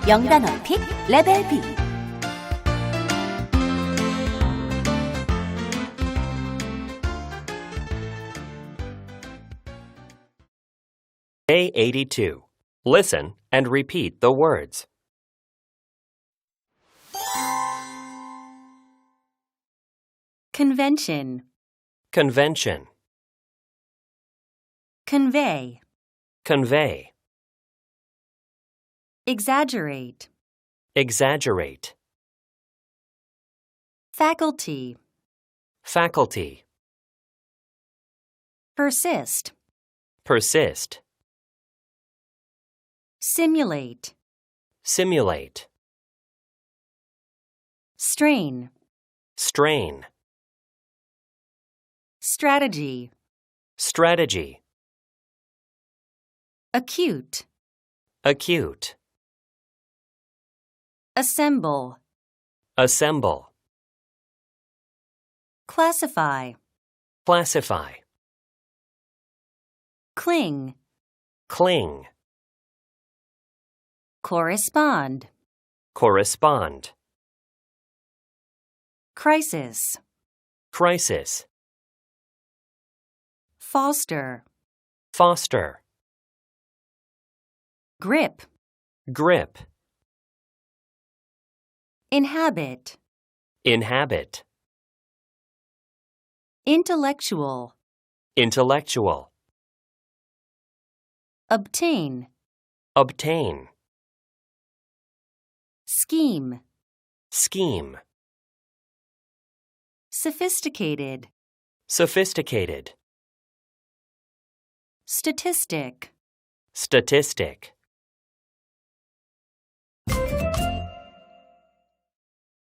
영단어 픽 레벨 B. Day 82. Listen and repeat the words. Convention, Convention, convey, convey, exaggerate, exaggerate, faculty, faculty, persist, persist, simulate, simulate, strain, strain, strategy, strategy, acute, acute, assemble, assemble, classify, classify, cling, cling, correspond, correspond, crisis, crisis, foster, foster, grip, grip, inhabit, inhabit, intellectual, intellectual, obtain, obtain, scheme, scheme, sophisticated, sophisticated, statistic, statistic,